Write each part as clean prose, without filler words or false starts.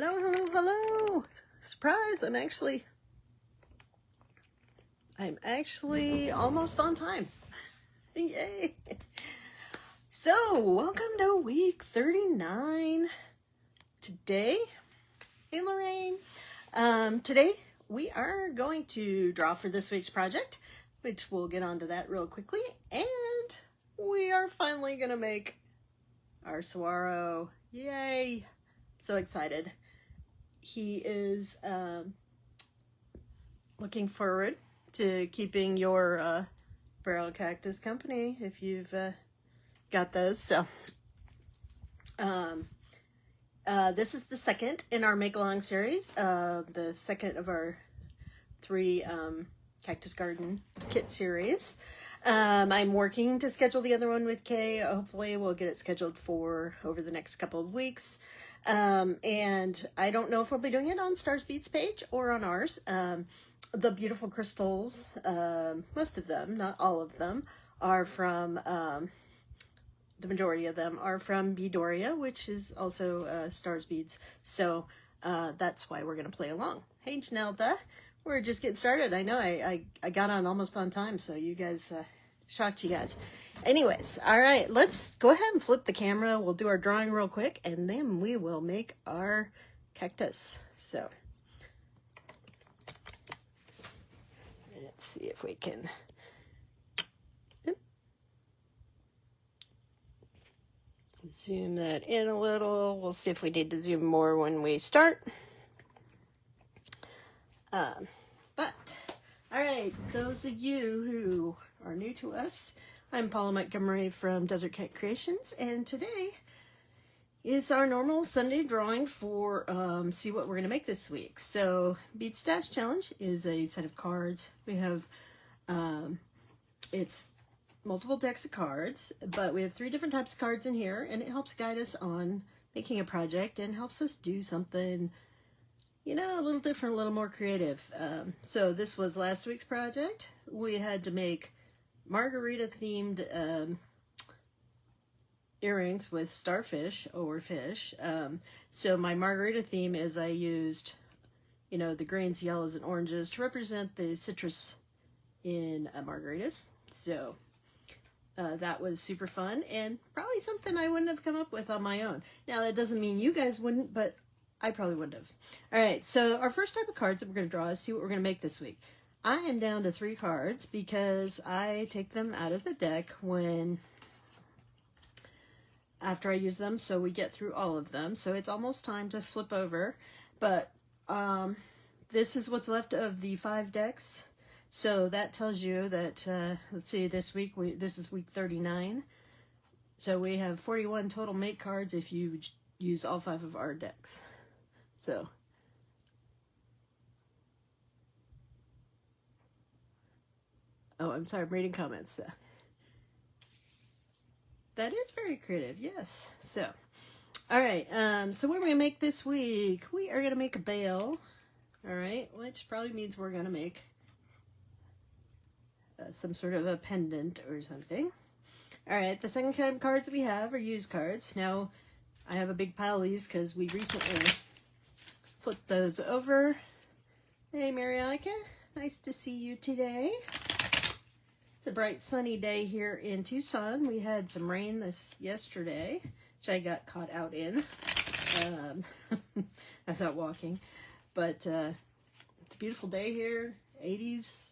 Hello, hello, hello. Surprise, I'm actually almost on time. Yay. So, welcome to week 39. Today, hey Lorraine. Today we are going to draw for this week's project, which we'll get onto that real quickly. And we are finally going to make our saguaro. Yay. So excited. He is looking forward to keeping your barrel cactus company if you've got those. So this is the second in our make along series, the second of our 3 cactus garden kit series. I'm working to schedule the other one with Kay. Hopefully we'll get it scheduled for over the next couple of weeks. And I don't know if we'll be doing it on Stars Beads page or on ours. The beautiful crystals, most of them, not all of them, are from, the majority of them are from Beadoria, which is also Stars Beads. So that's why we're going to play along. Hey, Janelda. We're just getting started. I know I got on almost on time, so you guys, shocked you guys. Anyways, all right, let's go ahead and flip the camera. We'll do our drawing real quick, and then we will make our cactus. So, let's see if we can... zoom that in a little. We'll see if we need to zoom more when we start. But, all right, those of you who are new to us, I'm Paula Montgomery from Desert Cat Creations, and today is our normal Sunday drawing for see what we're going to make this week. So, Bead Stash Challenge is a set of cards. We have, it's multiple decks of cards, but we have 3 different types of cards in here, and it helps guide us on making a project and helps us do something, you know, a little different, a little more creative. So this was last week's project. We had to make margarita themed earrings with starfish or fish. So my margarita theme is I used, you know, the greens, yellows, and oranges to represent the citrus in margaritas. So that was super fun and probably something I wouldn't have come up with on my own. Now that doesn't mean you guys wouldn't, but I probably wouldn't have. All right, so our first type of cards that we're going to draw is see what we're going to make this week. I am down to 3 cards because I take them out of the deck after I use them, so we get through all of them. So it's almost time to flip over, but this is what's left of the 5 decks. So that tells you that, let's see, this week, this is week 39. So we have 41 total make cards if you use all 5 of our decks. So, oh, I'm sorry, I'm reading comments. That is very creative, yes. So, all right, so what are we going to make this week? We are going to make a bail, all right, which probably means we're going to make some sort of a pendant or something. All right, the second kind of cards that we have are used cards. Now, I have a big pile of these because we recently flipped those over. Hey, Marianica, nice to see you today. It's a bright sunny day here in Tucson. We had some rain yesterday, which I got caught out in. I was out walking, but it's a beautiful day here, 80s,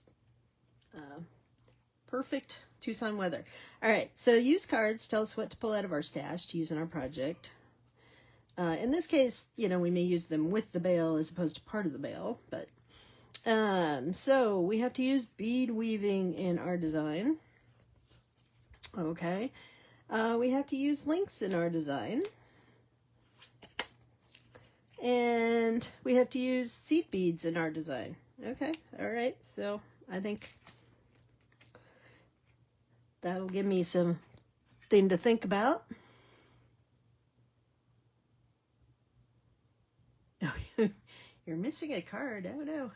perfect Tucson weather. All right, so used cards tell us what to pull out of our stash to use in our project. In this case, you know, we may use them with the bail as opposed to part of the bail, but so we have to use bead weaving in our design. Okay. We have to use links in our design. And we have to use seed beads in our design. Okay. All right. So I think that'll give me some thing to think about. Oh, you're missing a card. Oh no.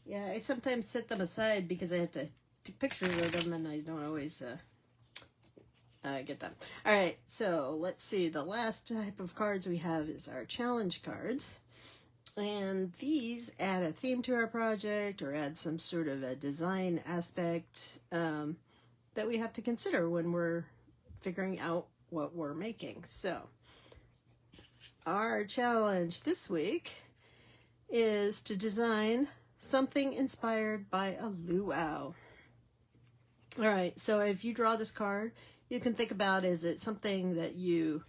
Yeah, I sometimes set them aside because I have to take pictures of them and I don't always get them. All right, so let's see. The last type of cards we have is our challenge cards. And these add a theme to our project or add some sort of a design aspect that we have to consider when we're figuring out what we're making. So our challenge this week is to design something inspired by a luau. All right, so if you draw this card, you can think about, is it something that you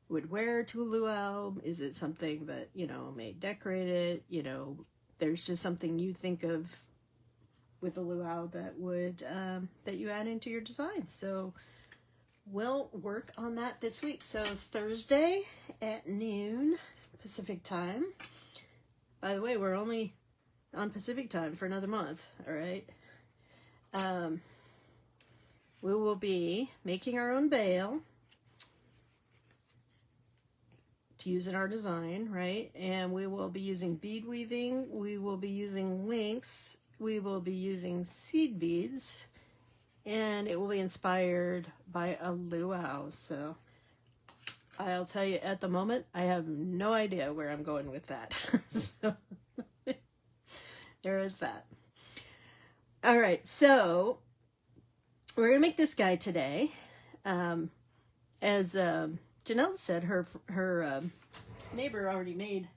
would wear to a luau? Is it something that, you know, may decorate it? You know, there's just something you think of with a luau that would, that you add into your design. So we'll work on that this week. So Thursday at noon Pacific time. By the way, we're only on Pacific time for another month, all right? We will be making our own bale to use in our design, right? And we will be using bead weaving. We will be using links. We will be using seed beads. And it will be inspired by a luau. So I'll tell you, at the moment, I have no idea where I'm going with that. So there is that. All right, so we're going to make this guy today. As Janelle said, her neighbor already made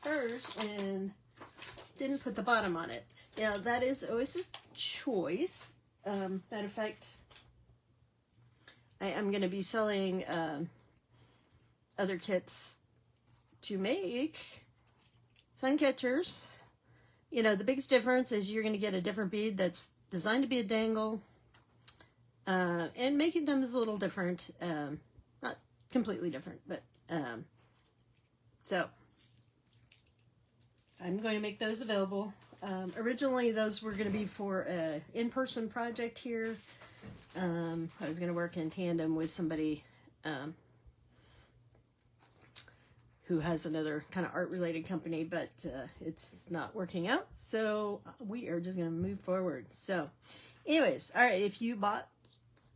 hers and didn't put the bottom on it. Now, that is always a choice. Matter of fact, I am going to be selling other kits to make sun catchers. You know, the biggest difference is you're going to get a different bead that's designed to be a dangle. And making them is a little different. Not completely different, but so I'm going to make those available. Originally, those were going to be for an in-person project here. I was going to work in tandem with somebody who has another kind of art-related company, but it's not working out. So we are just going to move forward. So anyways, all right, if you bought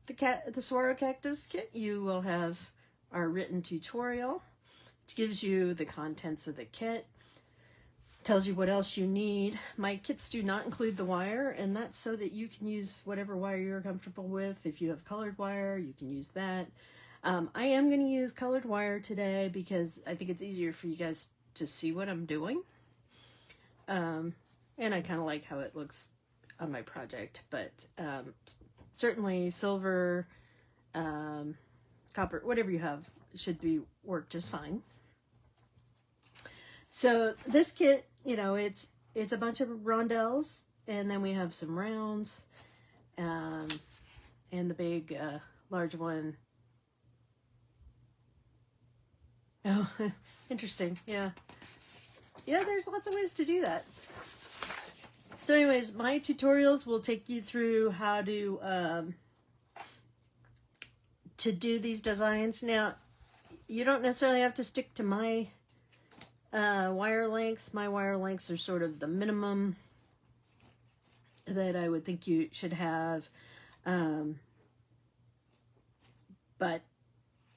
the Saguaro Cactus kit, you will have our written tutorial, which gives you the contents of the kit, tells you what else you need. My kits do not include the wire, and that's so that you can use whatever wire you're comfortable with. If you have colored wire, you can use that. I am going to use colored wire today because I think it's easier for you guys to see what I'm doing. And I kind of like how it looks on my project, but certainly silver, copper, whatever you have should work just fine. So this kit, you know, it's a bunch of rondelles, and then we have some rounds, and the big, large one. Oh, interesting. Yeah. Yeah, there's lots of ways to do that. So anyways, my tutorials will take you through how to do these designs. Now, you don't necessarily have to stick to my wire lengths. My wire lengths are sort of the minimum that I would think you should have. But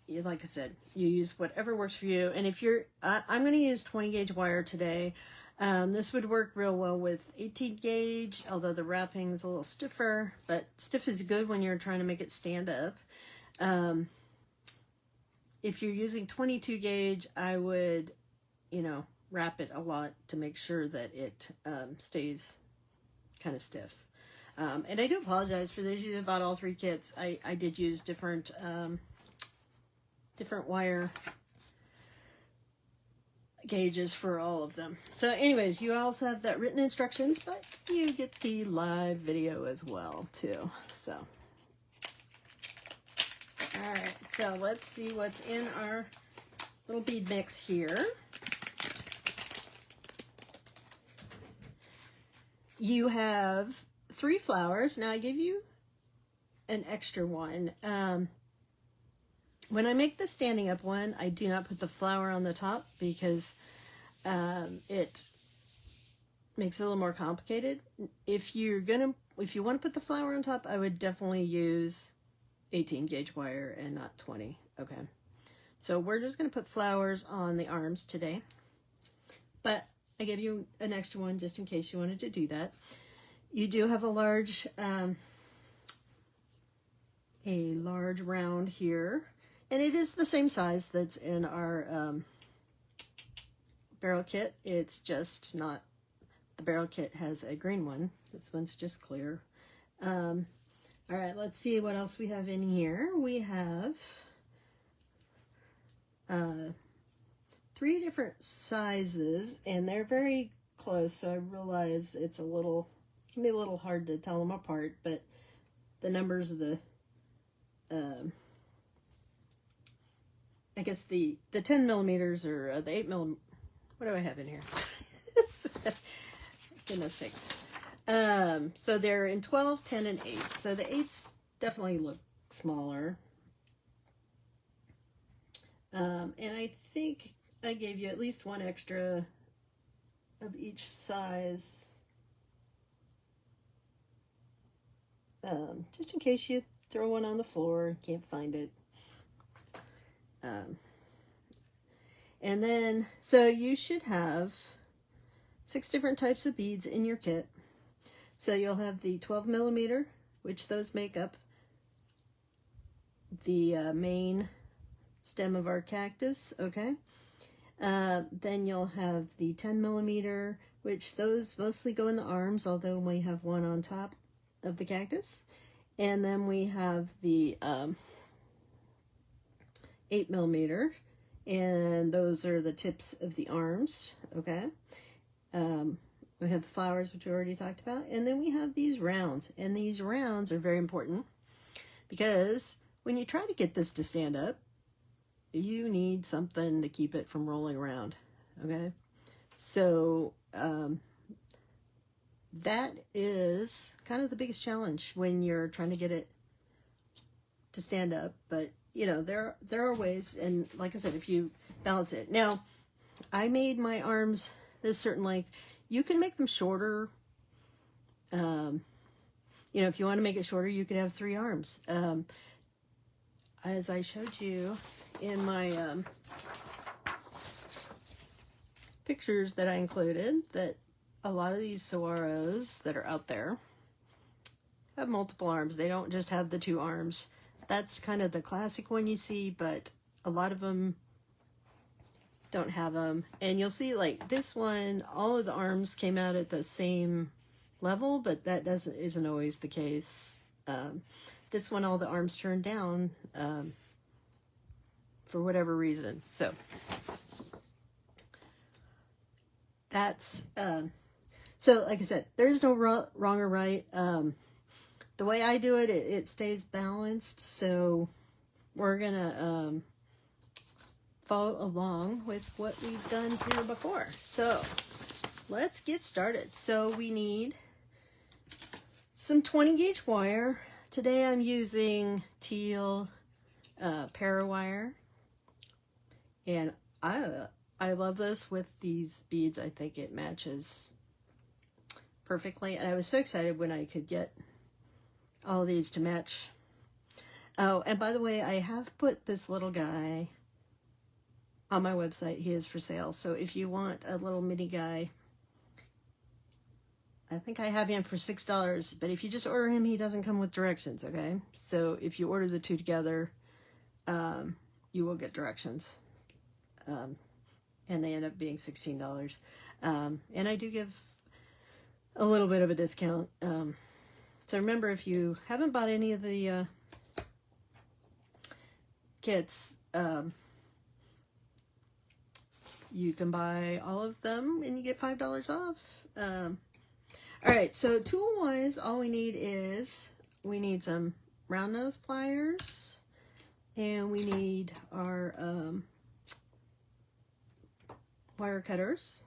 like I said, you use whatever works for you. And if you're, I'm going to use 20 gauge wire today. This would work real well with 18 gauge, although the wrapping is a little stiffer, but stiff is good when you're trying to make it stand up. If you're using 22 gauge, I would, you know, wrap it a lot to make sure that it stays kind of stiff. And I do apologize for those of you that bought all three kits. I did use different wire gauges for all of them. So anyways, you also have that written instructions, but you get the live video as well too. So all right, so let's see what's in our little bead mix here. You have 3 flowers. Now I give you an extra one. When I make the standing up one, I do not put the flower on the top because it makes it a little more complicated. If you want to put the flower on top, I would definitely use 18 gauge wire and not 20. Okay. So we're just going to put flowers on the arms today. But I gave you an extra one just in case you wanted to do that. You do have a large round here. And it is the same size that's in our barrel kit. It's just not, the barrel kit has a green one. This one's just clear. All right, let's see what else we have in here. We have 3 different sizes, and they're very close, so I realize it can be a little hard to tell them apart, but the numbers of the, I guess the 10 millimeters or the 8 millimeters, what do I have in here? Goodness sakes. So they're in 12, 10, and 8. So the 8s definitely look smaller. And I think I gave you at least one extra of each size. Just in case you throw one on the floor and can't find it. And then, so you should have 6 different types of beads in your kit. So you'll have the 12 millimeter, which those make up the main stem of our cactus, okay? Then you'll have the 10 millimeter, which those mostly go in the arms, although we have one on top of the cactus. And then we have the 8 millimeter, and those are the tips of the arms, okay? We have the flowers, which we already talked about, and then we have these rounds, and these rounds are very important because when you try to get this to stand up, you need something to keep it from rolling around, okay? So that is kind of the biggest challenge when you're trying to get it to stand up, but you know, there are ways, and like I said, if you balance it. Now, I made my arms this certain length. You can make them shorter. You know, if you want to make it shorter, you could have 3 arms. As I showed you in my pictures that I included, that a lot of these saguaros that are out there have multiple arms. They don't just have the 2 arms. That's kind of the classic one you see, but a lot of them don't have them. And you'll see, like this one, all of the arms came out at the same level, but that isn't always the case. This one, all the arms turned down for whatever reason. So that's so like I said, there's no wrong or right. The way I do it, it stays balanced, so we're gonna follow along with what we've done here before. So let's get started. So we need some 20 gauge wire. Today I'm using teal para wire, and I love this with these beads. I think it matches perfectly, and I was so excited when I could get all of these to match. Oh, and by the way, I have put this little guy on my website. He is for sale. So if you want a little mini guy, I think I have him for $6, but if you just order him, he doesn't come with directions, okay? So if you order the 2 together, you will get directions. And they end up being $16. And I do give a little bit of a discount. So remember, if you haven't bought any of the kits, you can buy all of them and you get $5 off. All right, so tool-wise, all we need is, we need some round nose pliers, and we need our wire cutters.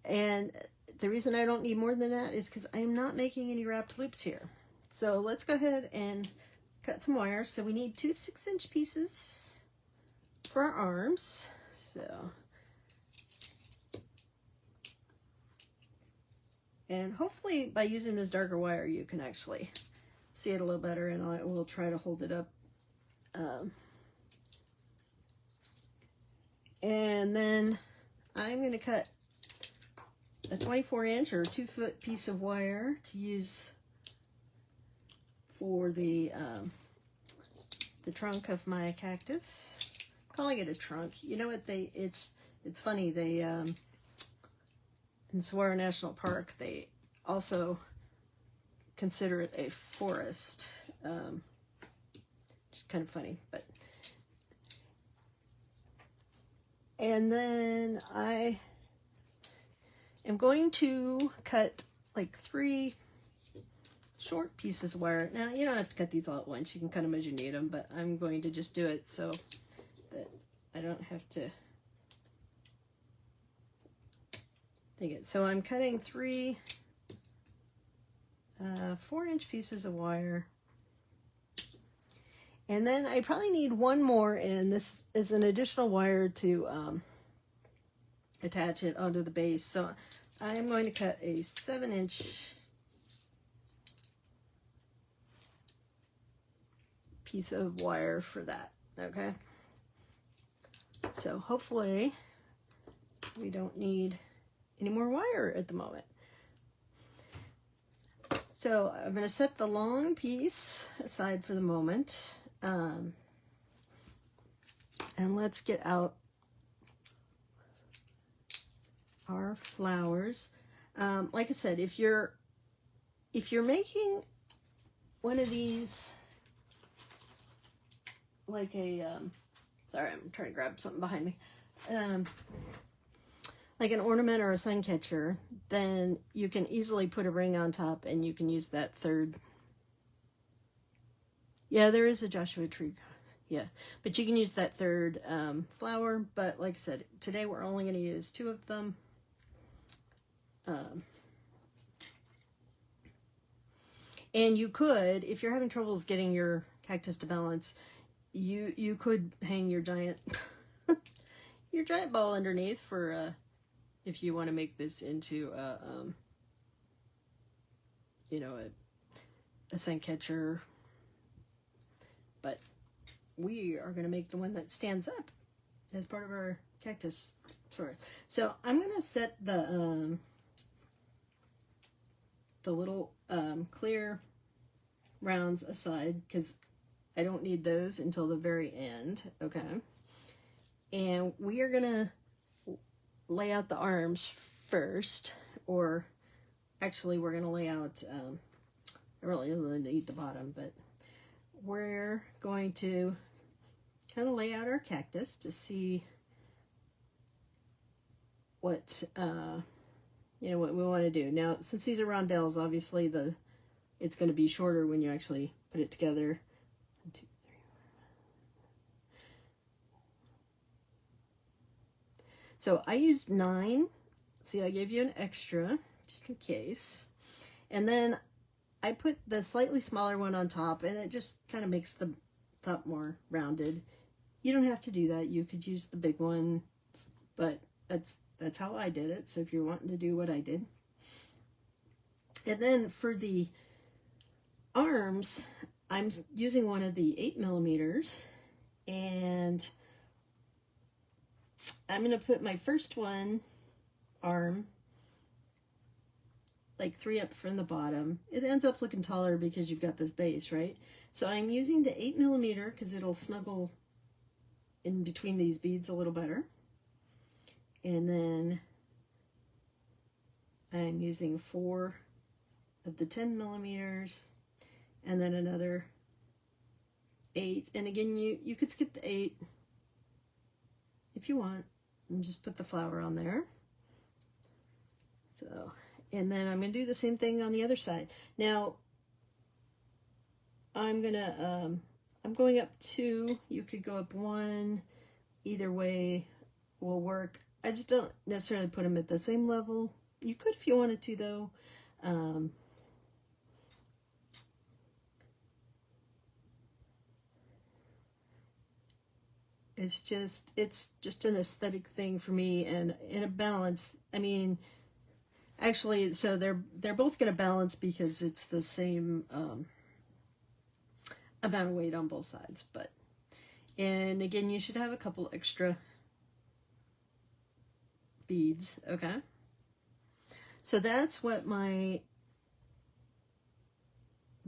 And the reason I don't need more than that is because I'm not making any wrapped loops here. So let's go ahead and cut some wire. So we need 2 6-inch pieces for our arms. So, and hopefully by using this darker wire, you can actually see it a little better, and I will try to hold it up. And then I'm going to cut a 24-inch or 2-foot piece of wire to use for the trunk of my cactus. I'm calling it a trunk. You know what, it's funny, they in Saguaro National Park, they also consider it a forest. Just kind of funny, but. And then I am going to cut like 3 short pieces of wire. Now, you don't have to cut these all at once. You can cut them as you need them, but I'm going to just do it so that I don't have to think it. So I'm cutting 3 4-inch pieces of wire. And then I probably need one more, and this is an additional wire to attach it onto the base. So I'm going to cut a 7-inch piece of wire for that, okay? So hopefully we don't need any more wire at the moment. So I'm going to set the long piece aside for the moment. And let's get out our flowers. Like I said, if you're making one of these, like a sorry, I'm trying to grab something behind me, like an ornament or a sun catcher, then you can easily put a ring on top, and you can use that third. Yeah, there is a Joshua tree. Yeah, but you can use that third flower. But like I said, today we're only going to use 2 of them. And you could, if you're having troubles getting your cactus to balance, you could hang your giant your giant ball underneath for if you want to make this into you know, a sun catcher. But we are going to make the one that stands up as part of our cactus tour. So I'm going to set the little clear rounds aside, because I don't need those until the very end, okay? And we are going to lay out the arms first, or actually we're going to lay out, I really only need the bottom, but we're going to kind of lay out our cactus to see what you know, what we want to do. Now, since these are rondelles, obviously it's going to be shorter when you actually put it together. 1, 2, 3. So I used 9. See, I gave you an extra just in case, and then I put the slightly smaller one on top, and it just kind of makes the top more rounded. You don't have to do that. You could use the big one, but that's how I did it. So if you're wanting to do what I did. And then for the arms, I'm using one of the 8mm, and I'm going to put my first one arm like 3 up from the bottom. It ends up looking taller because you've got this base, right? So I'm using the 8mm because it'll snuggle in between these beads a little better. And then I'm using 4 of the 10mm, and then another 8. And again, you could skip the 8 if you want, and just put the flower on there. So, and then I'm going to do the same thing on the other side. Now, I'm going up 2. You could go up 1. Either way will work. I just don't necessarily put them at the same level. You could if you wanted to, though. It's just an aesthetic thing for me, and in a balance. I mean, actually, so they're both going to balance because it's the same amount of weight on both sides. But, and again, you should have a couple extra beads, okay? So that's what the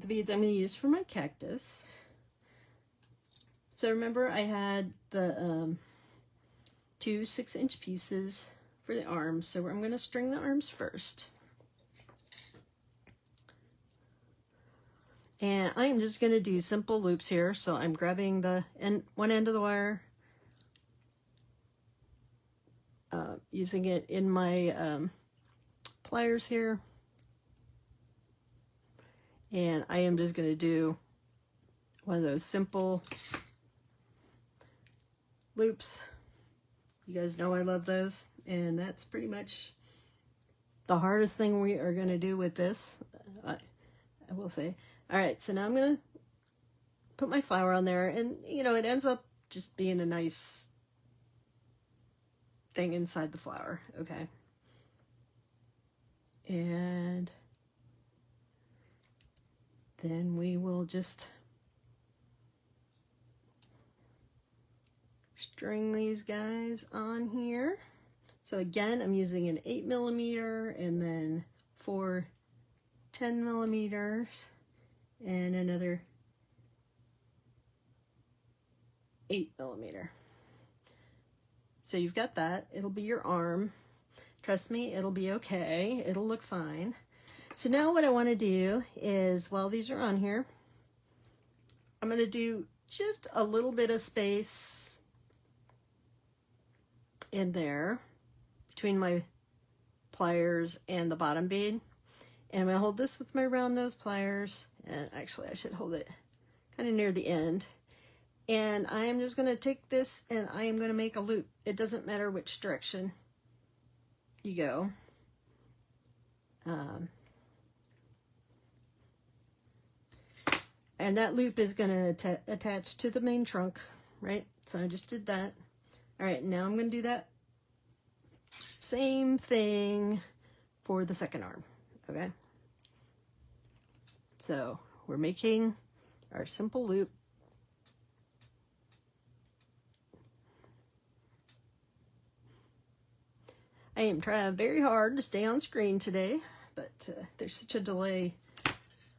beads I'm going to use for my cactus. So remember I had the 2 6-inch pieces for the arms. So I'm going to string the arms first. And I'm just going to do simple loops here. So I'm grabbing the one end of the wire, using it in my pliers here. And I am just going to do one of those simple loops. You guys know I love those. And that's pretty much the hardest thing we are going to do with this, I will say. All right, so now I'm going to put my flower on there, and you know, it ends up just being a nice thing inside the flower, okay? And then we will just string these guys on here. So again, I'm using an 8mm and then 4 10mm and another 8mm. So you've got that. It'll be your arm. Trust me, it'll be okay. It'll look fine. So now what I want to do is, while these are on here, I'm going to do just a little bit of space in there between my pliers and the bottom bead. And I'm going to hold this with my round nose pliers. And actually, I should hold it kind of near the end. And I am just going to take this and I am going to make a loop. It doesn't matter which direction you go. And that loop is going to attach to the main trunk, right? So I just did that. All right, now I'm going to do that same thing for the second arm, okay? So we're making our simple loop. I am trying very hard to stay on screen today, but there's such a delay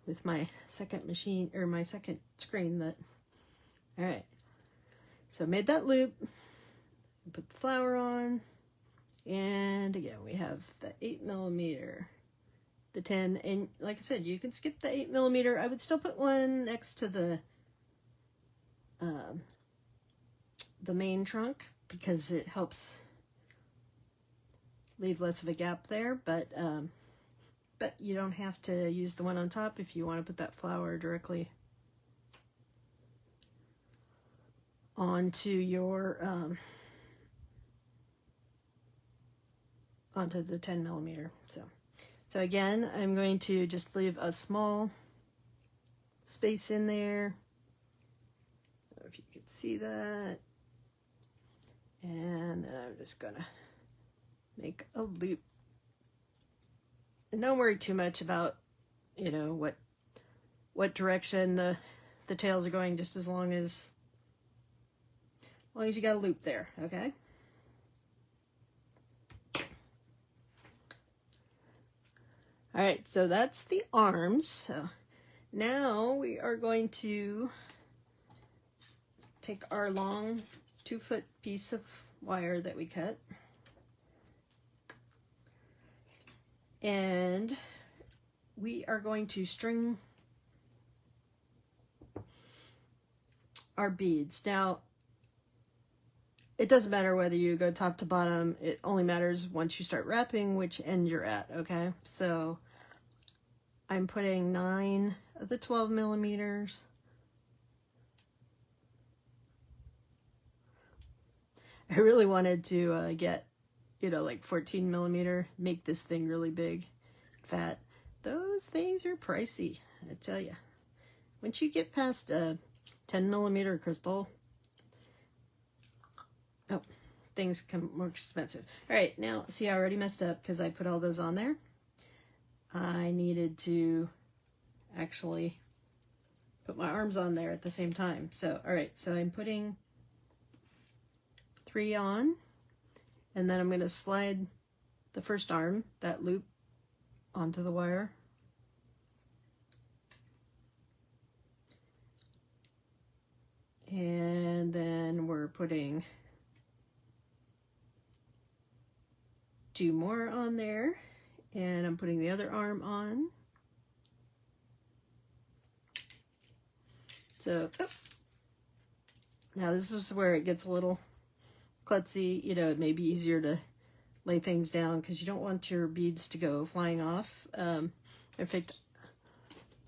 with my second machine, or my second screen, that, all right. So I made that loop, put the flower on, and again, we have the 8mm, the 10, and like I said, you can skip the 8mm. I would still put one next to the main trunk because it helps leave less of a gap there, but you don't have to use the one on top if you want to put that flower directly onto your onto the 10mm. So again, I'm going to just leave a small space in there. I don't know if you can see that. And then I'm just gonna make a loop. And don't worry too much about, you know, what direction the tails are going, just as long as you got a loop there, okay? All right, so that's the arms. So now we are going to take our long 2-foot piece of wire that we cut, and we are going to string our beads. Now, it doesn't matter whether you go top to bottom. It only matters once you start wrapping which end you're at, okay? So I'm putting 9 of the 12mm. I really wanted to get, you know, like 14mm, make this thing really big, fat. Those things are pricey, I tell you. Once you get past a 10mm crystal, oh, things become more expensive. All right, now, see, I already messed up because I put all those on there. I needed to actually put my arms on there at the same time. So, all right, so I'm putting 3 on, and then I'm going to slide the first arm, that loop, onto the wire. And then we're putting 2 more on there, and I'm putting the other arm on. So, oh. Now this is where it gets a little klutzy. You know, it may be easier to lay things down because you don't want your beads to go flying off. In fact,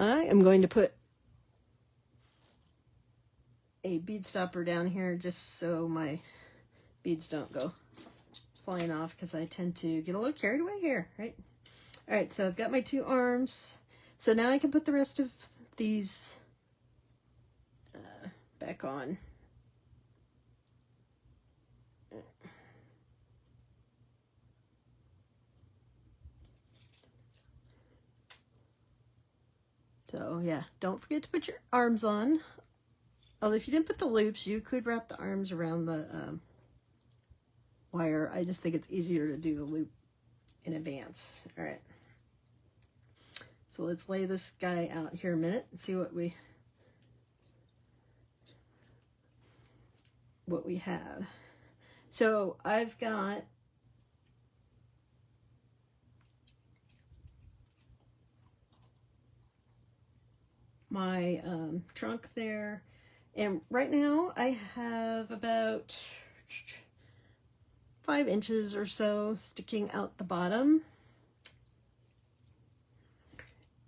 I am going to put a bead stopper down here just so my beads don't go flying off, because I tend to get a little carried away here, right? All right, so I've got my 2 arms. So now I can put the rest of these back on. So yeah, don't forget to put your arms on. Although if you didn't put the loops, you could wrap the arms around the wire. I just think it's easier to do the loop in advance. All right. So let's lay this guy out here a minute and see what we have. So I've got my trunk there, and right now I have about 5 inches or so sticking out the bottom.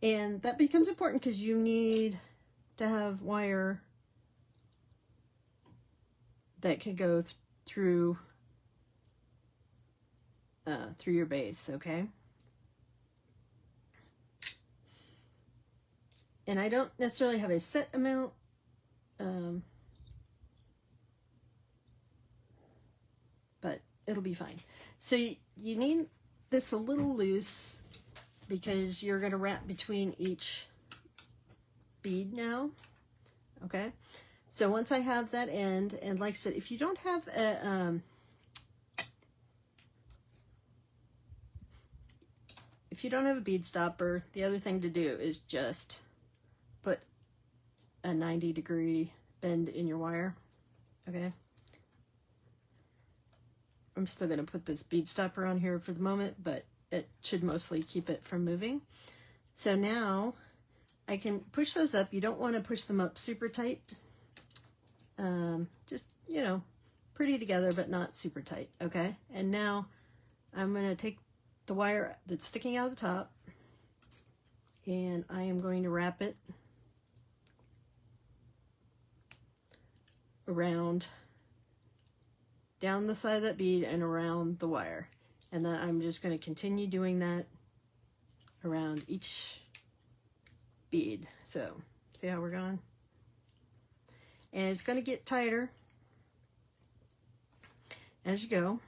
And that becomes important because you need to have wire that can go through your base, okay? And I don't necessarily have a set amount. But it'll be fine. So you need this a little loose because you're going to wrap between each bead now. Okay. So once I have that end, and like I said, if you don't have a, bead stopper, the other thing to do is just put a 90-degree bend in your wire. Okay. I'm still going to put this bead stopper on here for the moment, but it should mostly keep it from moving. So now I can push those up. You don't want to push them up super tight. Just, you know, pretty together, but not super tight. Okay. And now I'm going to take the wire that's sticking out of the top, and I am going to wrap it around down the side of that bead and around the wire. And then I'm just going to continue doing that around each bead. So see how we're going? And it's going to get tighter as you go.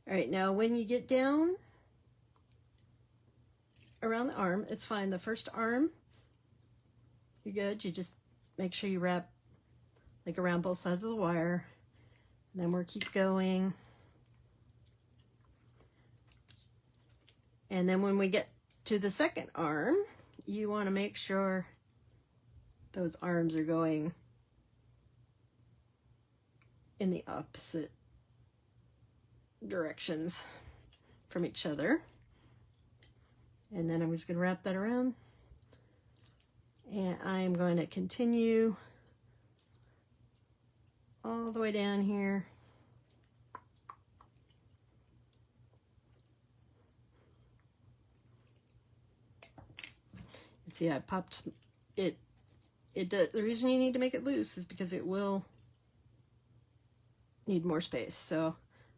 All right, now when you get down around the arm, it's fine. The first arm, you're good. You just make sure you wrap like around both sides of the wire. And then we'll keep going. And then when we get to the second arm, you want to make sure those arms are going in the opposite directions from each other. And then I'm just going to wrap that around. And I'm going to continue all the way down here. And see, I popped it. The reason you need to make it loose is because it will need more space. So I'm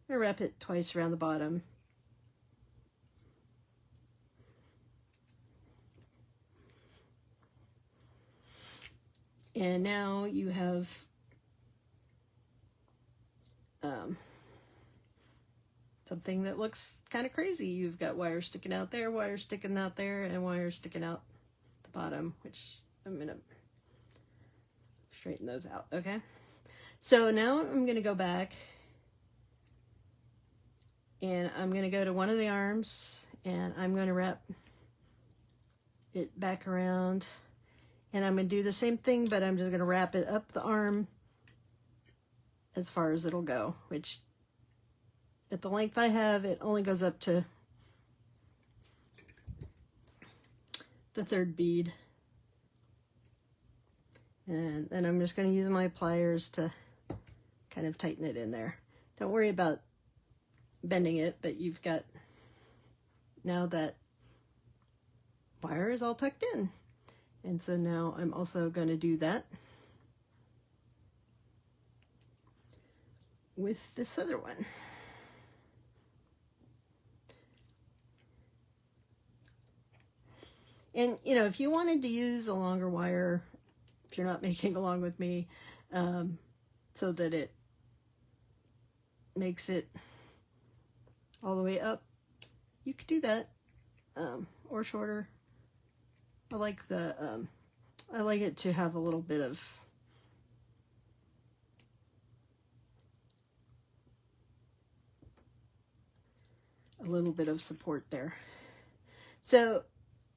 going to wrap it twice around the bottom. And now you have something that looks kind of crazy. You've got wires sticking out there, wires sticking out there, and wires sticking out the bottom, which I'm going to straighten those out, okay? So now I'm going to go back and I'm going to go to one of the arms and I'm going to wrap it back around, and I'm going to do the same thing, but I'm just going to wrap it up the arm as far as it'll go, which at the length I have, it only goes up to the third bead. And then I'm just going to use my pliers to kind of tighten it in there. Don't worry about bending it, but you've got now that wire is all tucked in. And so now I'm also going to do that with this other one. And you know, if you wanted to use a longer wire, if you're not making along with me, so that it makes it all the way up, you could do that, or shorter. I like it to have a little bit of support there. So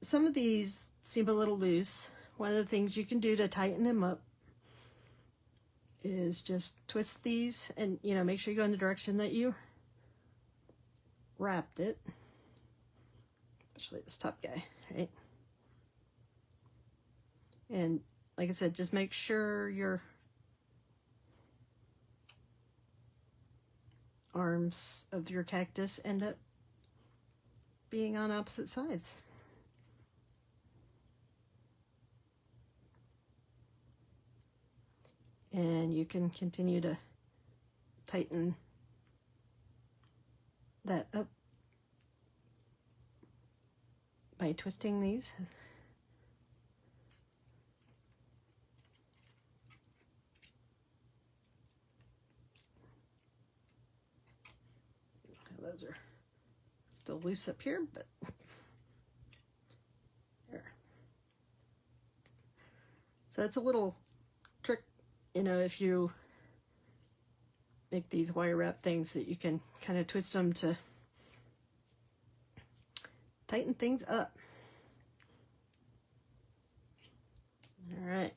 some of these seem a little loose. One of the things you can do to tighten them up is just twist these, and you know, make sure you go in the direction that you wrapped it, especially this top guy, right? And like I said, just make sure your arms of your cactus end up being on opposite sides. And you can continue to tighten that up by twisting these. Those are still loose up here, but there. So that's a little trick, you know, if you make these wire wrap things, that you can kind of twist them to tighten things up. All right.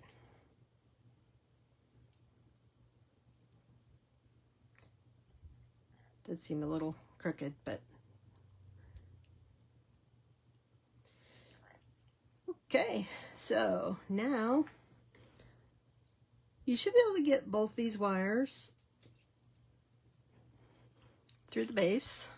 Does seem a little crooked, but okay. So now you should be able to get both these wires through the base.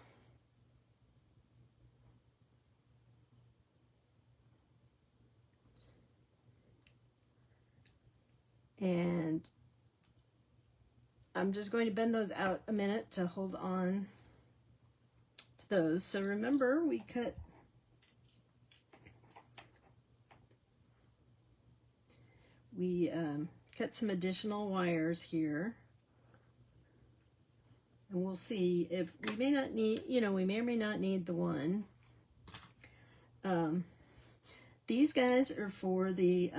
And I'm just going to bend those out a minute to hold on to those. So remember, we cut some additional wires here, and we'll see if we may not need, you know, we may or may not need the one. These guys are for the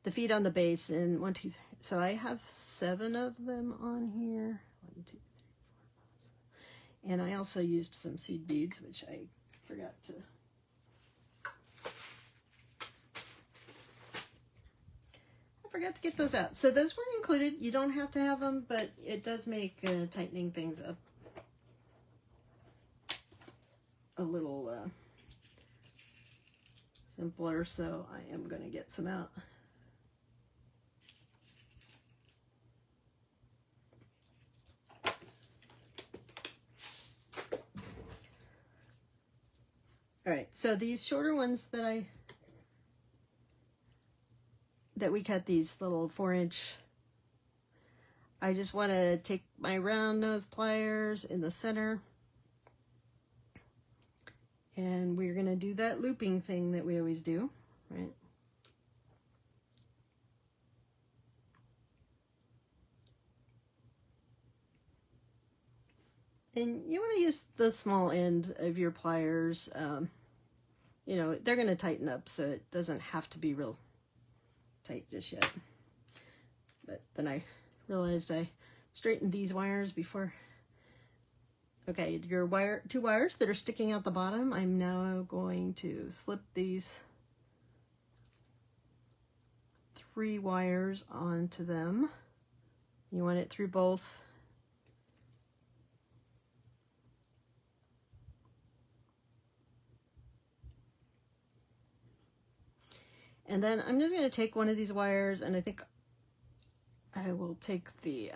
feet on the base, and 1, 2, 3. So I have 7 of them on here. 1, 2, 3, 4, 5. And I also used some seed beads, which I forgot to. Get those out. So those weren't included. You don't have to have them, but it does make tightening things up a little simpler. So I am going to get some out. All right, so these shorter ones that we cut, these little 4-inch, I just want to take my round nose pliers in the center, and we're going to do that looping thing that we always do, right? And you want to use the small end of your pliers. You know, they're going to tighten up, so it doesn't have to be real tight just yet. But then I realized I straightened these wires before. Okay, your two wires that are sticking out the bottom, I'm now going to slip these 3 wires onto them. You want it through both. And then I'm just going to take one of these wires, and I think I will take the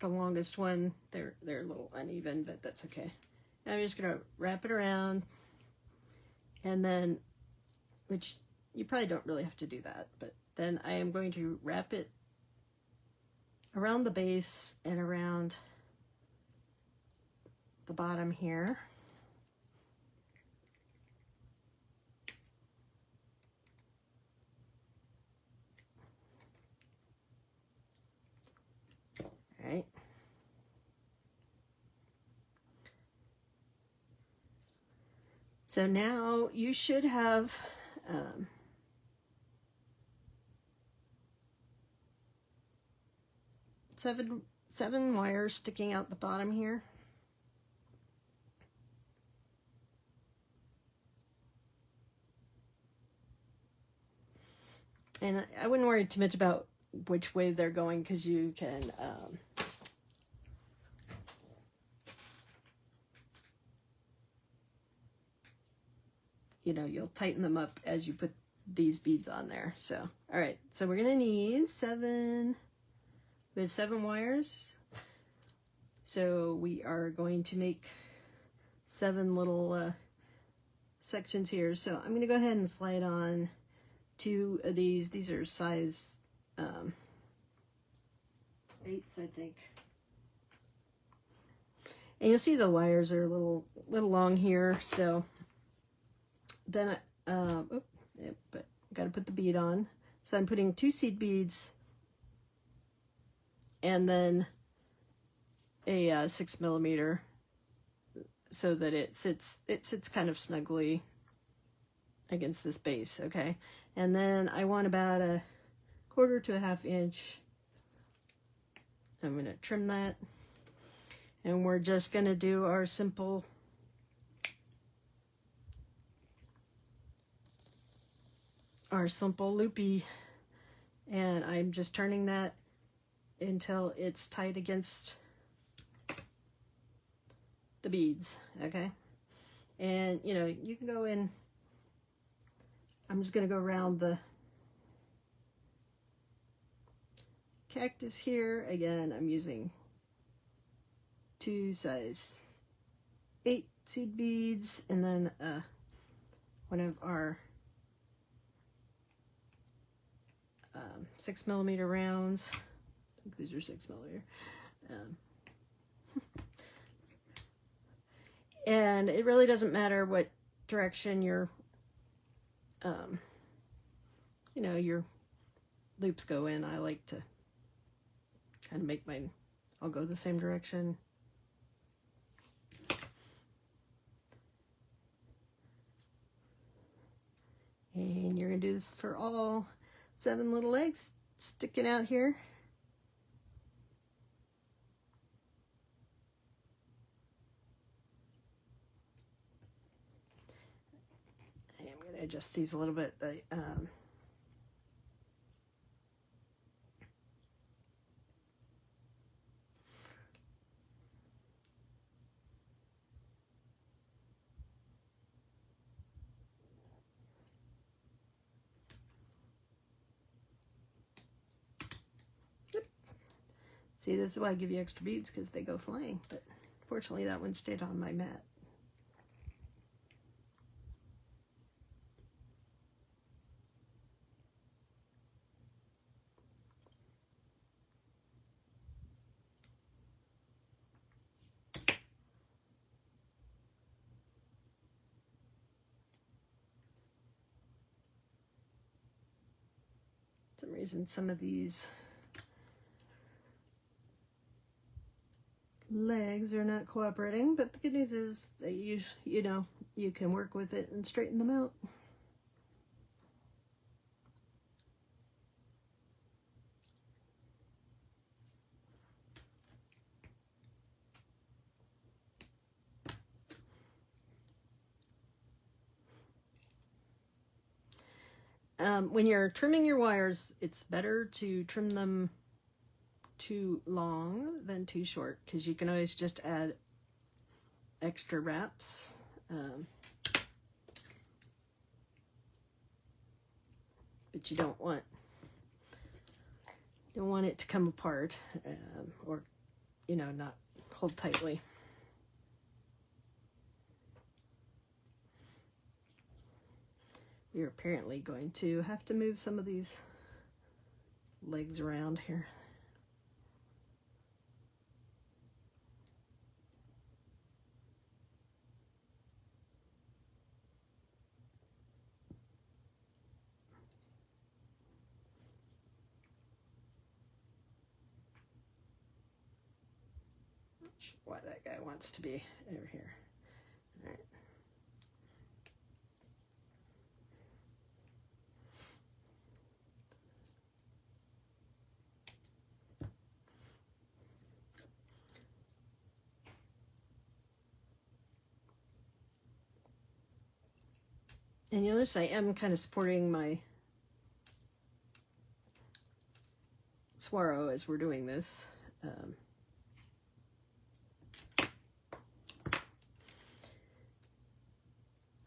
longest one. They're a little uneven, but that's okay. Now I'm just going to wrap it around, and then, which you probably don't really have to do that, but then I am going to wrap it around the base and around the bottom here. All right. So now you should have seven wires sticking out the bottom here. And I wouldn't worry too much about which way they're going, because you can you know, you'll tighten them up as you put these beads on there. So, all right, so we're gonna need 7, we have 7 wires. So we are going to make 7 little sections here. So I'm gonna go ahead and slide on 2 of these. These are size 8s, I think. And you'll see the wires are a little long here. So then but got to put the bead on. So I'm putting 2 seed beads and then a 6mm, so that it sits kind of snugly against this base. Okay, and then I want about a 1/4 to a 1/2 inch. I'm going to trim that, and we're just going to do our simple loopy, and I'm just turning that until it's tight against the beads. Okay, and you know, you can go in, I'm just going to go around the cactus here. Again, I'm using 2 size 8 seed beads, and then one of our 6mm rounds. I think these are 6mm. And it really doesn't matter what direction your you know, your loops go in. I like to kind of make mine all go the same direction. And you're going to do this for all 7 little legs sticking out here. I'm going to adjust these a little bit. See, this is why I give you extra beads, because they go flying, but fortunately that one stayed on my mat. For some reason, some of these legs are not cooperating, but the good news is that you know, you can work with it and straighten them out. When you're trimming your wires, it's better to trim them too long than too short, because you can always just add extra wraps. But you don't want it to come apart, or, you know, not hold tightly. You're apparently going to have to move some of these legs around here. Not sure why that guy wants to be over here. All right. And you'll notice I am kind of supporting my saguaro as we're doing this. I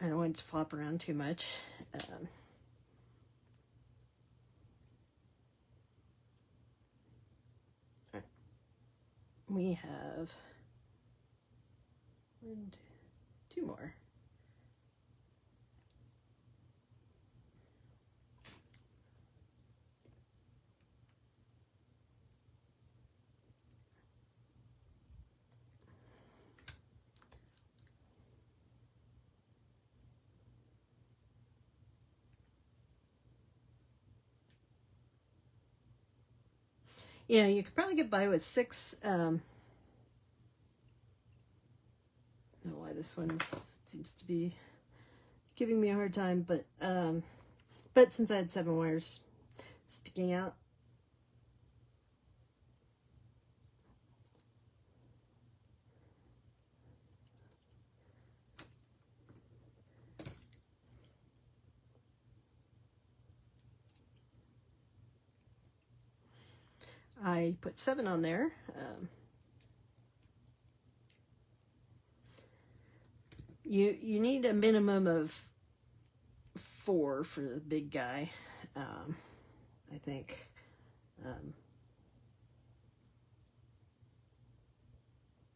don't want it to flop around too much. Right. We have 1, 2 more. Yeah, you could probably get by with 6. I don't know why this one seems to be giving me a hard time, but since I had 7 wires sticking out, I put 7 on there. You need a minimum of 4 for the big guy, I think.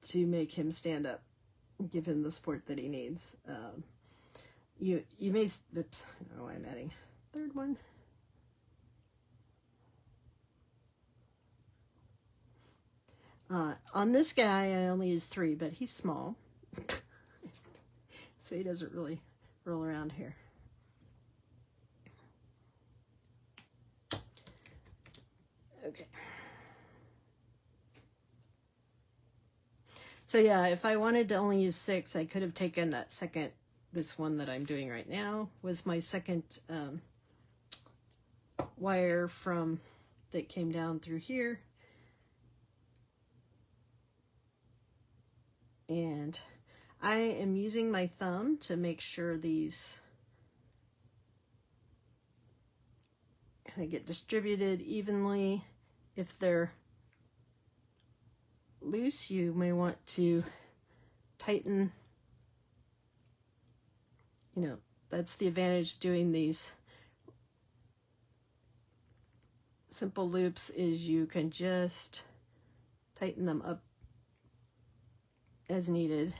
To make him stand up, give him the support that he needs. You may, oops, I don't know why I'm adding a 3rd one. On this guy, I only use 3, but he's small, so he doesn't really roll around here. Okay. So yeah, if I wanted to only use 6, I could have taken that this one that I'm doing right now was my second wire that came down through here. And I am using my thumb to make sure these kind of get distributed evenly. If they're loose, you may want to tighten. You know, that's the advantage doing these simple loops, is you can just tighten them up as needed.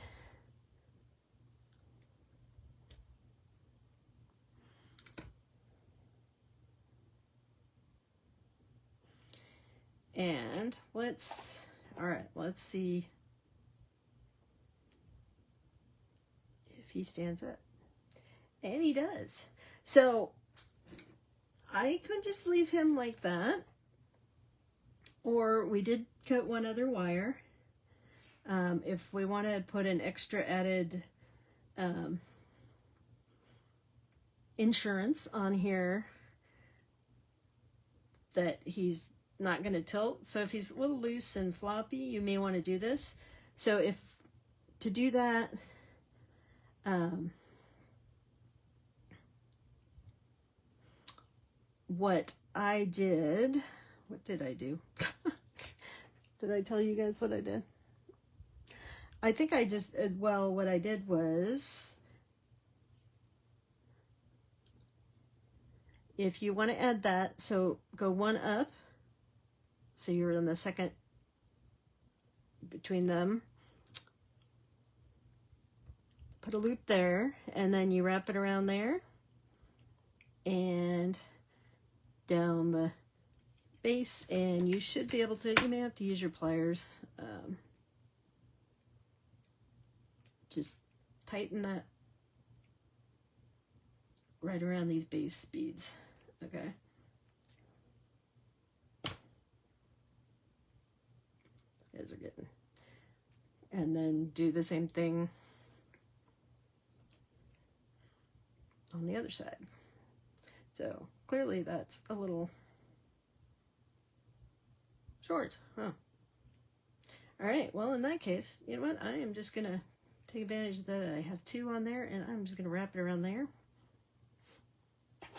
And let's see if he stands up. And he does. So I could just leave him like that, or we did cut one other wire. If we want to put an extra added insurance on here that he's not going to tilt. So if he's a little loose and floppy, you may want to do this. So if to do that, what I did, what did I do? Did I tell you guys what I did? I think I just, well, what I did was, if you want to add that, so go one up, so you're in the second between them, put a loop there, and then you wrap it around there, and down the base, and you should be able to, you may have to use your pliers, just tighten that right around these base beads, okay? These guys are getting, and then do the same thing on the other side. So clearly that's a little short, huh? All right, well, in that case, you know what? I am just gonna take advantage that I have two on there, and I'm just gonna wrap it around there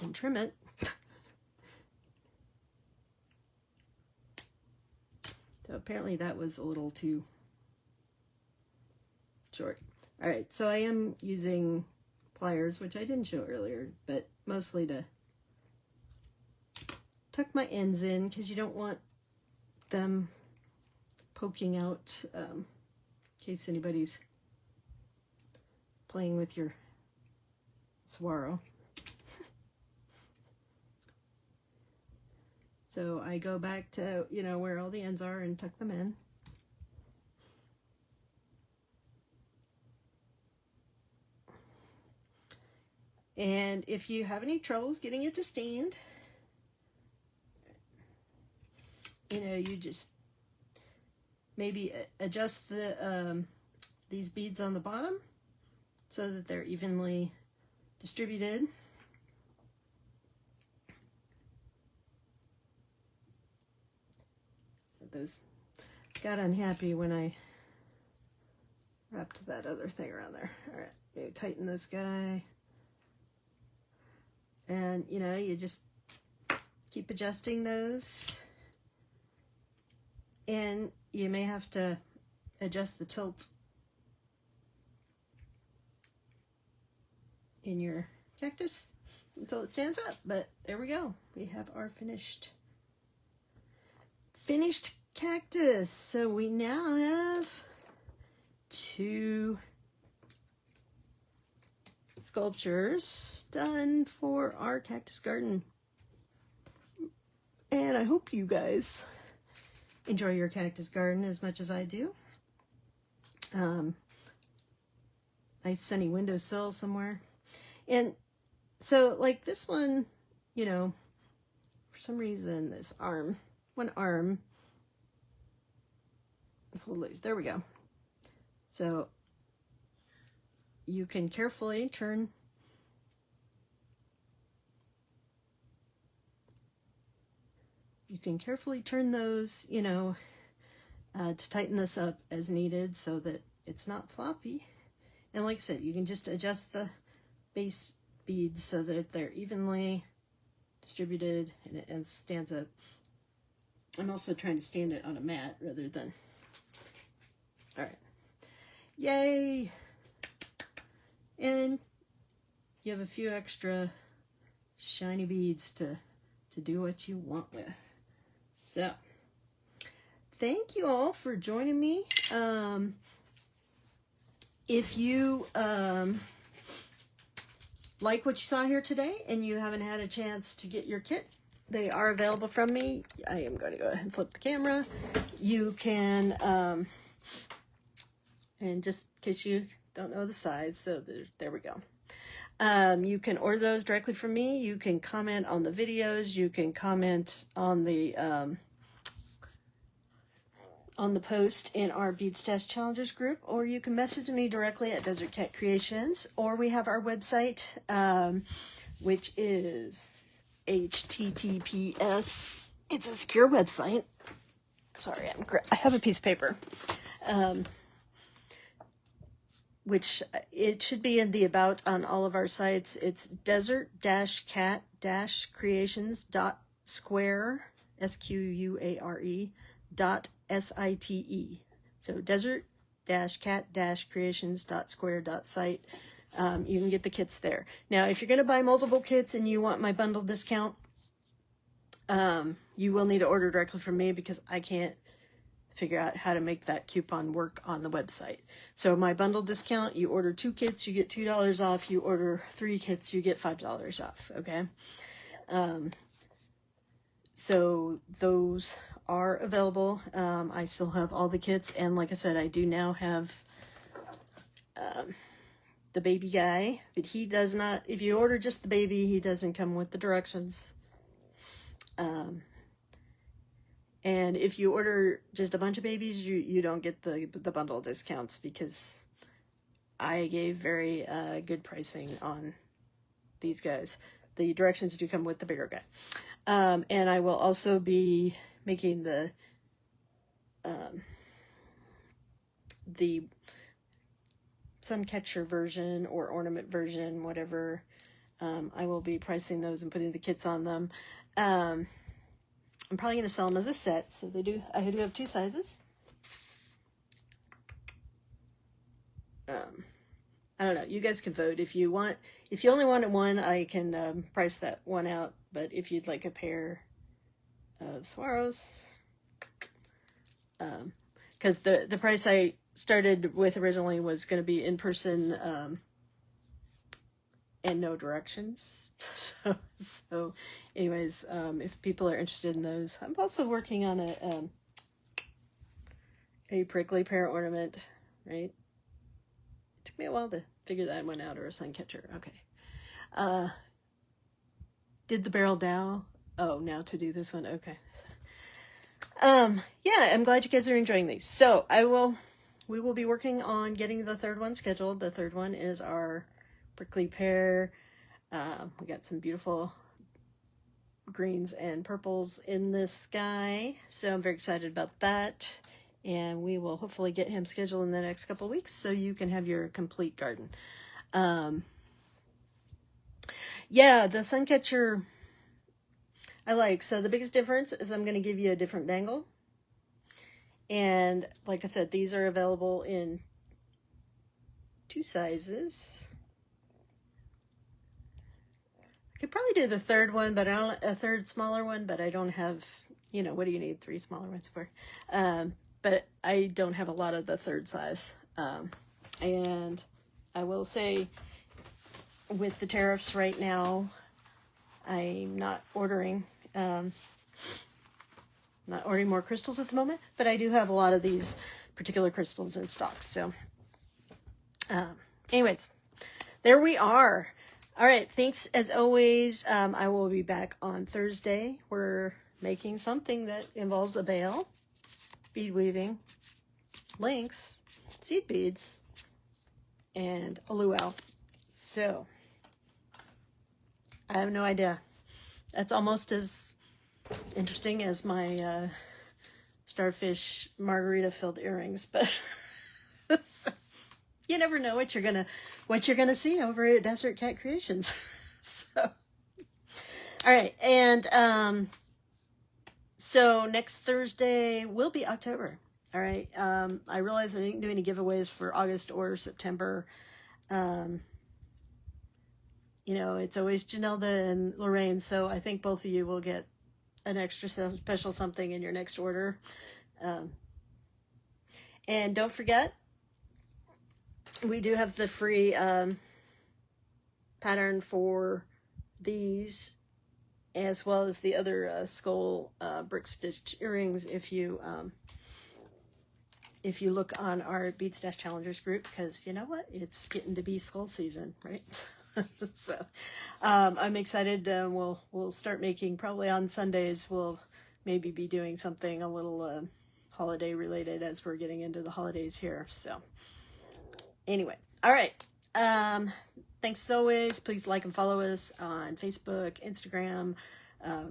and trim it. So apparently that was a little too short. All right, so I am using pliers, which I didn't show earlier, but mostly to tuck my ends in, because you don't want them poking out in case anybody's playing with your saguaro. So I go back to, you know, where all the ends are and tuck them in. And if you have any troubles getting it to stand, you know, you just maybe adjust the these beads on the bottom so that they're evenly distributed. Those got unhappy when I wrapped that other thing around there. All right, maybe tighten this guy. And, you know, you just keep adjusting those. And you may have to adjust the tilt in your cactus until it stands up. But there we go. We have our finished cactus. So we now have two sculptures done for our cactus garden. And I hope you guys enjoy your cactus garden as much as I do. Nice sunny windowsill somewhere. And so like this one, you know, for some reason this arm, one arm is a little loose. There we go. So you can carefully turn those, you know, to tighten this up as needed so that it's not floppy. And like I said, you can just adjust the base beads so that they're evenly distributed and it stands up. I'm also trying to stand it on a mat rather than, all right, yay. And you have a few extra shiny beads to do what you want with. So, thank you all for joining me. If you like what you saw here today and you haven't had a chance to get your kit, they are available from me. I am going to go ahead and flip the camera. You can, and just in case you don't know the size, so there we go. You can order those directly from me. You can comment on the videos. You can comment on the post in our Bead Stash Challengers group, or you can message me directly at Desert Cat Creations, or we have our website, which is https. It's a secure website. Sorry, I have a piece of paper. Which it should be in the about on all of our sites. It's desert-cat-creations.square, SQUARE, .site. So desert-cat-creations.square.site. You can get the kits there. Now, if you're going to buy multiple kits and you want my bundle discount, you will need to order directly from me because I can't figure out how to make that coupon work on the website. So my bundle discount, you order 2 kits, you get $2 off. You order 3 kits, you get $5 off. Okay. So those are available. I still have all the kits. And like I said, I do now have, the baby guy, but he does not, if you order just the baby, he doesn't come with the directions. And if you order just a bunch of babies, you don't get the bundle discounts because I gave very good pricing on these guys. The directions do come with the bigger guy. And I will also be making the Suncatcher version or ornament version, whatever. I will be pricing those and putting the kits on them. I'm probably going to sell them as a set. So I do have 2 sizes. I don't know. You guys can vote. If you only wanted one, I can price that one out. But if you'd like a pair of Saguaros, because the price I started with originally was going to be in person and no directions. So anyways, if people are interested in those, I'm also working on a prickly pear ornament, right? It took me a while to figure that one out, or a sun catcher. Okay. Did the barrel down? Oh, now to do this one. Okay. Yeah, I'm glad you guys are enjoying these. So we will be working on getting the 3rd one scheduled. The 3rd one is our prickly pear. We got some beautiful greens and purples in this sky, so I'm very excited about that. And we will hopefully get him scheduled in the next couple of weeks so you can have your complete garden. Yeah, the Suncatcher I like. So the biggest difference is I'm going to give you a different dangle. And like I said, these are available in 2 sizes. I could probably do the 3rd one, but a 3rd smaller one, but I don't have, what do you need 3 smaller ones for? But I don't have a lot of the 3rd size. And I will say, with the tariffs right now, I'm not ordering more crystals at the moment, but I do have a lot of these particular crystals in stock. So anyways, there we are. All right, thanks as always. I will be back on Thursday. We're making something that involves a veil, bead weaving, links, seed beads, and a luau. So I have no idea. That's almost as interesting as my starfish margarita filled earrings, but you never know what you're gonna see over at Desert Cat Creations. So all right, and so next Thursday will be October. All right, I realize I didn't do any giveaways for August or September. It's always Janelda and Lorraine, so I think both of you will get an extra special something in your next order. And don't forget, we do have the free pattern for these, as well as the other skull brick stitch earrings if you look on our Bead Stash Challengers group, because you know what? It's getting to be skull season, right? So I'm excited. We'll start making, probably on Sundays. We'll maybe be doing something a little holiday related as we're getting into the holidays here. So anyway, all right. Thanks as always. Please like and follow us on Facebook, Instagram.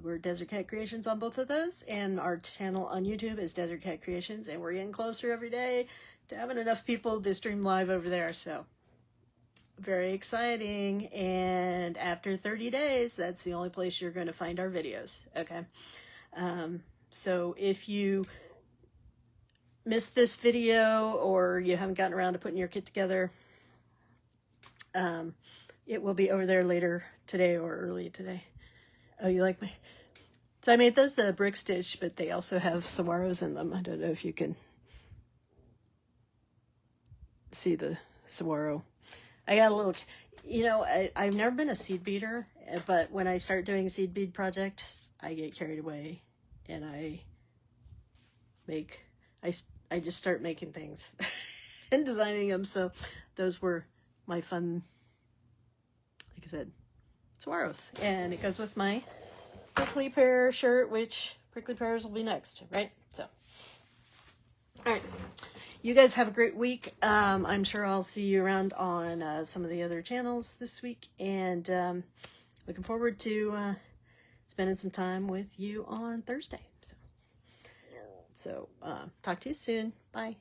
We're Desert Cat Creations on both of those, and our channel on YouTube is Desert Cat Creations, and we're getting closer every day to having enough people to stream live over there. So very exciting. And after 30 days, that's the only place you're going to find our videos. Okay. So if you missed this video or you haven't gotten around to putting your kit together, it will be over there later today or early today. Oh, you like my... So I made those brick stitch, but they also have saguaros in them. I don't know if you can see the saguaro. I got a little... You know, I've never been a seed beater, but when I start doing a seed bead project, I get carried away and I just start making things and designing them. So those were my fun, like I said, saguaros. And it goes with my prickly pear shirt, which prickly pears will be next, right? So, all right. You guys have a great week. I'm sure I'll see you around on some of the other channels this week. And looking forward to spending some time with you on Thursday. So talk to you soon. Bye.